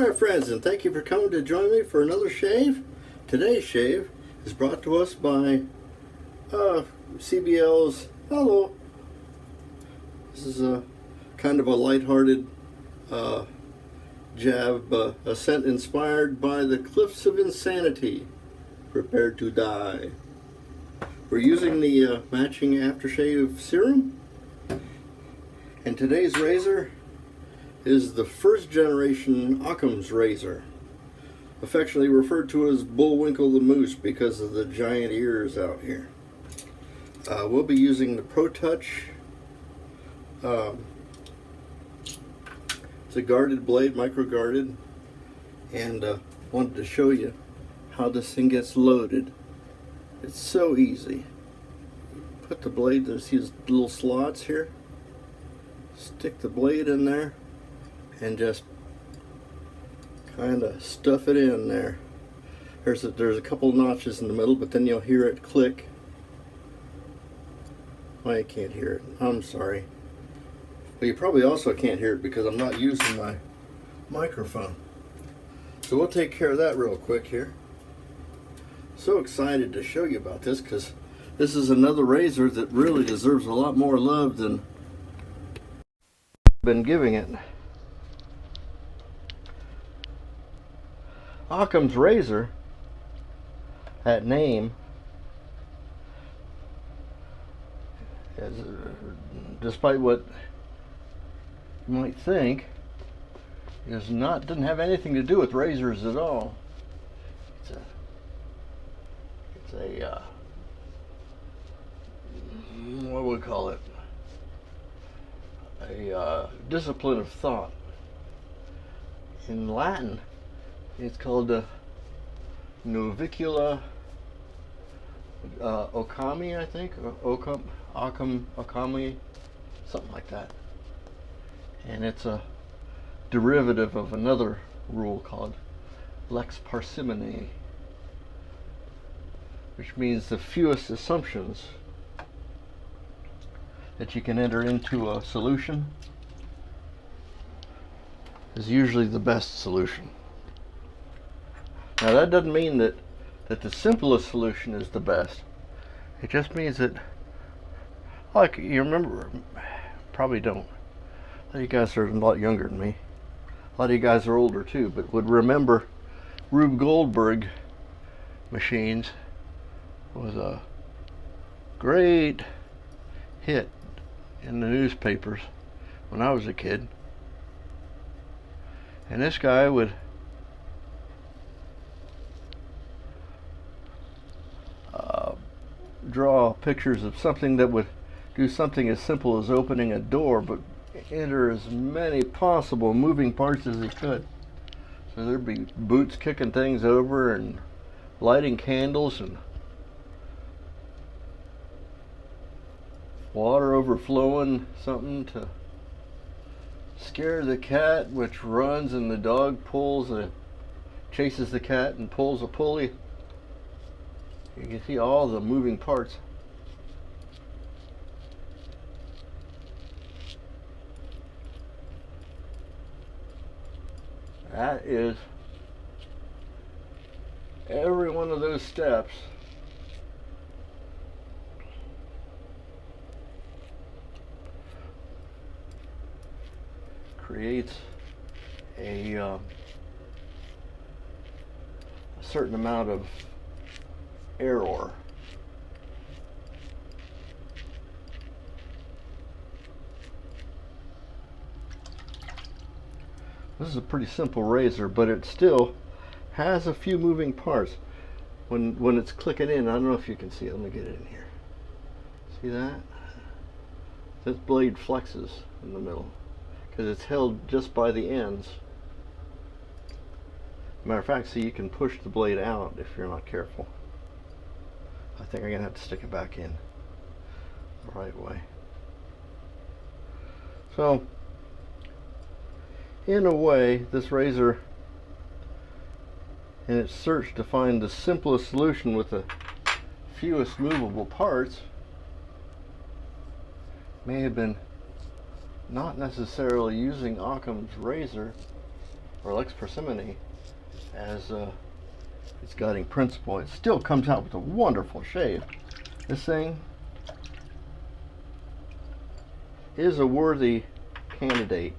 my friends, and thank you for coming to join me for another shave. Today's shave is brought to us by CBL's Hello. This is a kind of a lighthearted jab, a scent inspired by the cliffs of insanity. Prepare to die. We're using the matching aftershave serum, and today's razor is the first generation Occams razor, affectionately referred to as Bullwinkle the Moose because of the giant ears out here. We'll be using the Pro Touch. It's a guarded blade, micro guarded, and wanted to show you how this thing gets loaded. It's so easy. Put the blade, there's these little slots here. Stick the blade in there and just kind of stuff it in there. There's a couple notches in the middle, but then you'll hear it click. I can't hear it. I'm sorry. But you probably also can't hear it because I'm not using my microphone. So we'll take care of that real quick here. So excited to show you about this because this is another razor that really deserves a lot more love than I've been giving it. Occam's razor, that name, is, despite what you might think, doesn't have anything to do with razors at all. It's a what would we call it? A discipline of thought. In Latin, it's called Novicula Occami, I think, or Occami, something like that. And it's a derivative of another rule called Lex Parsimony, which means the fewest assumptions that you can enter into a solution is usually the best solution. Now that doesn't mean that the simplest solution is the best. It just means that, like, you remember, probably don't. A lot of you guys are a lot younger than me. A lot of you guys are older too, but would remember Rube Goldberg machines was a great hit in the newspapers when I was a kid. And this guy would draw pictures of something that would do something as simple as opening a door, but enter as many possible moving parts as he could. So there'd be boots kicking things over and lighting candles and water overflowing something to scare the cat, which runs, and the dog chases the cat and pulls a pulley. You can see all the moving parts. That is every one of those steps creates a certain amount of error. This is a pretty simple razor, but it still has a few moving parts. When it's clicking in, I don't know if you can see it. Let me get it in here. See that? This blade flexes in the middle because it's held just by the ends. Matter of fact, see, you can push the blade out if you're not careful. I think I'm gonna have to stick it back in the right way. So, in a way, this razor, in its search to find the simplest solution with the fewest movable parts, may have been not necessarily using Occam's razor or Lex Parsimony as its guiding principle. It still comes out with a wonderful shave. This thing is a worthy candidate.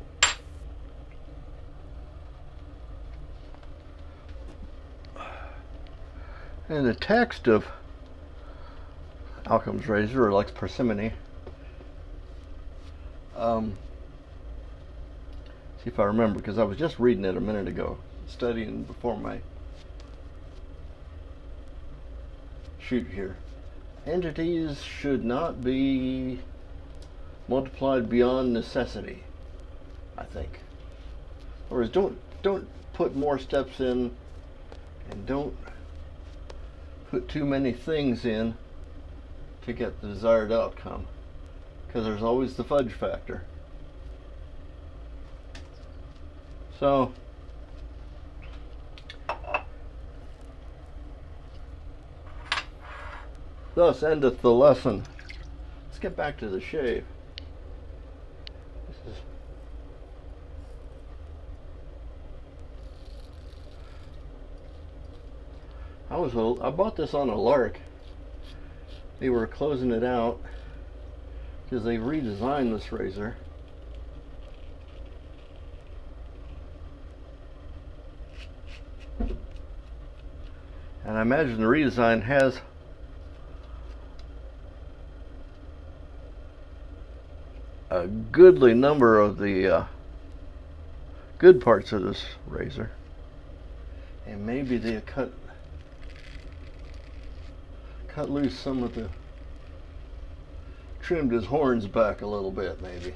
And the text of Occams razor, or Lex Parsimony, see if I remember, because I was just reading it a minute ago, studying before my shoot here. Entities should not be multiplied beyond necessity, I think. Or don't put more steps in, and don't put too many things in to get the desired outcome, because there's always the fudge factor. So thus endeth the lesson. Let's get back to the shave. I bought this on a lark. They were closing it out because they redesigned this razor. And I imagine the redesign has a goodly number of the good parts of this razor. And maybe they cut loose some of the, trimmed his horns back a little bit maybe.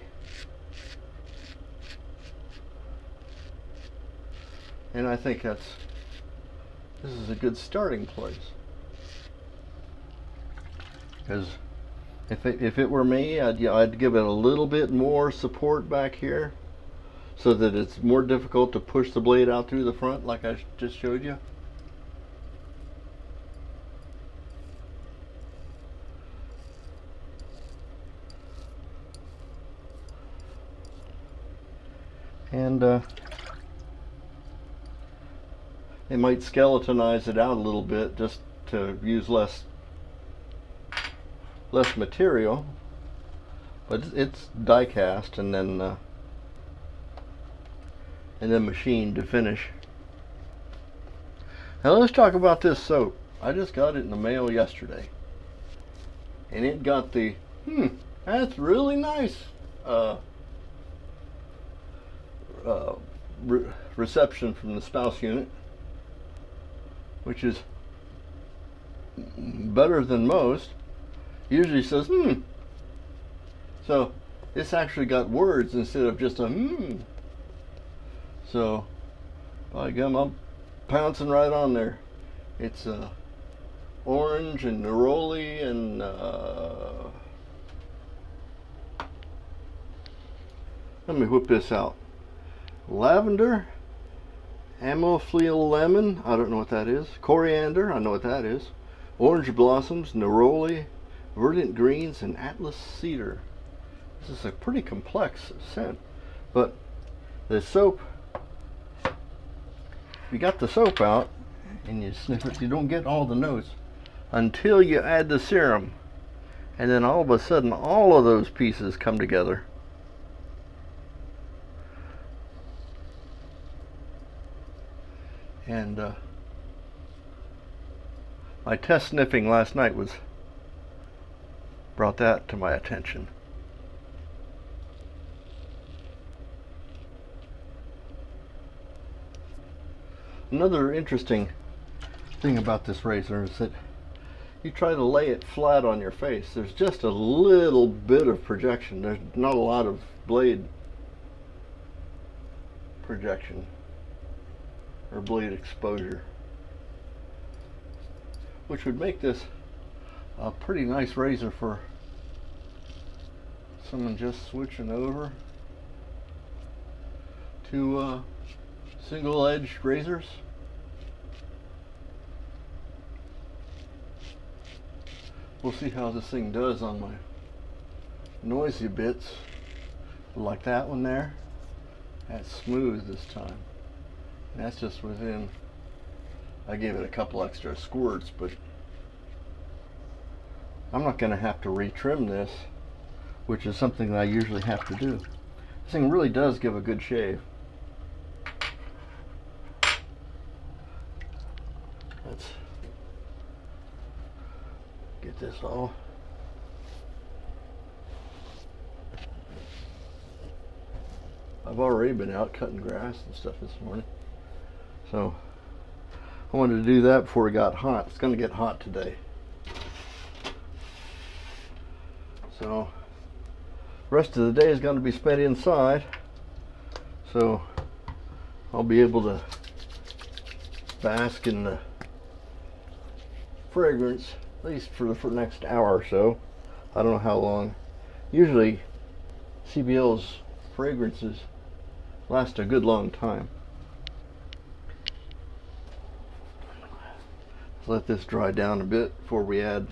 And I think this is a good starting place. Because if it were me, I'd give it a little bit more support back here, so that it's more difficult to push the blade out through the front, like I just showed you. And they might skeletonize it out a little bit just to use less material, but it's die cast and then machined to finish. Now let's talk about this soap. I just got it in the mail yesterday, and it got the that's really nice reception from the spouse unit, which is better than most. Usually says so this actually got words instead of just a so by gum, I'm pouncing right on there. It's orange and neroli and let me whip this out. Lavender, ammophila lemon, I don't know what that is. Coriander, I know what that is. Orange blossoms, neroli, verdant greens, and atlas cedar. This is a pretty complex scent, but the soap, you got the soap out and you sniff it, you don't get all the notes until you add the serum, and then all of a sudden all of those pieces come together. And my test sniffing last night brought that to my attention. Another interesting thing about this razor is that you try to lay it flat on your face. There's just a little bit of projection. There's not a lot of blade projection or blade exposure, which would make this a pretty nice razor for someone just switching over to single-edged razors. We'll see how this thing does on my noisy bits, like that one there. That's smooth this time. And that's just within, I gave it a couple extra squirts, but I'm not going to have to retrim this, which is something that I usually have to do. This thing really does give a good shave. Let's get this all. I've already been out cutting grass and stuff this morning, so I wanted to do that before it got hot. It's going to get hot today, so the rest of the day is going to be spent inside, so I'll be able to bask in the fragrance, at least for the next hour or so. I don't know how long. Usually CBL's fragrances last a good long time. Let's let this dry down a bit before we add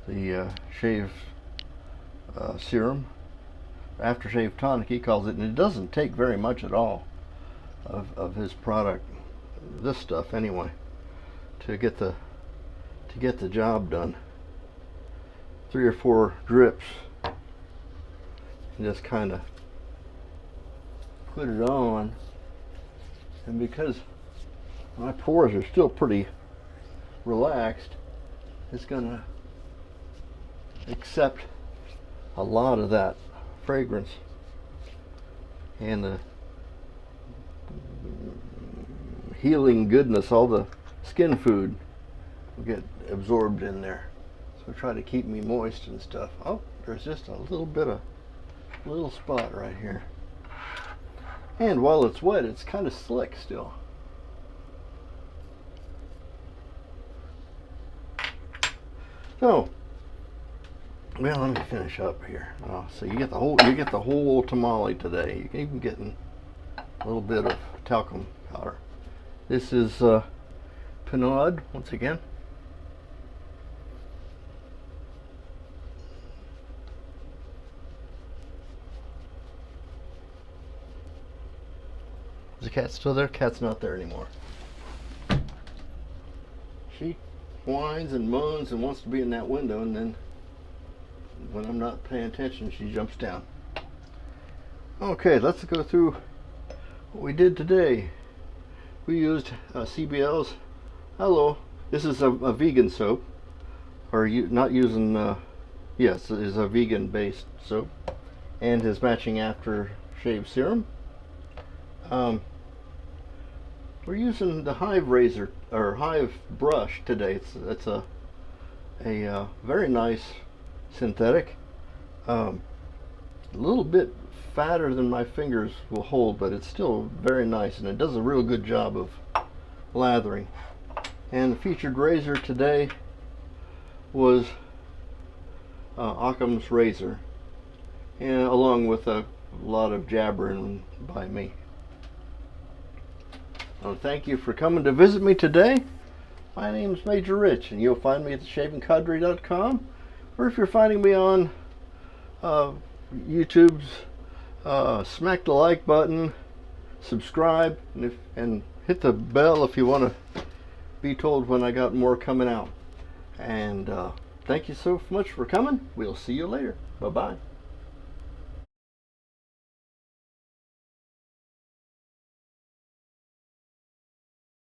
the shave serum, aftershave tonic he calls it, and it doesn't take very much at all of his product, this stuff anyway, to get the job done. 3 or 4 drips and just kind of put it on, and because my pores are still pretty relaxed, it's gonna accept a lot of that fragrance, and the healing goodness, all the skin food will get absorbed in there. So try to keep me moist and stuff. Oh, there's just a little spot right here. And while it's wet, it's kind of slick still. So, well, let me finish up here. Oh, so you get the whole tamale today. You can even get a little bit of talcum powder. This is Pinard once again. Is the cat still there? Cat's not there anymore. She whines and moans and wants to be in that window, and then when I'm not paying attention, she jumps down. Okay, let's go through what we did today. We used CBL's. Hello, this is a vegan soap, or not using. Yes, it is a vegan-based soap, and his matching aftershave serum. We're using the Hive razor or Hive brush today. It's a very nice synthetic. A little bit fatter than my fingers will hold, but it's still very nice, and it does a real good job of lathering. And the featured razor today was Occams razor, and along with a lot of jabbering by me. Well, thank you for coming to visit me today. My name is Major Rich, and you'll find me at theshavingcadre.com, or if you're finding me on YouTube's, smack the like button, subscribe, and hit the bell if you want to be told when I got more coming out. And thank you so much for coming. We'll see you later. Bye-bye.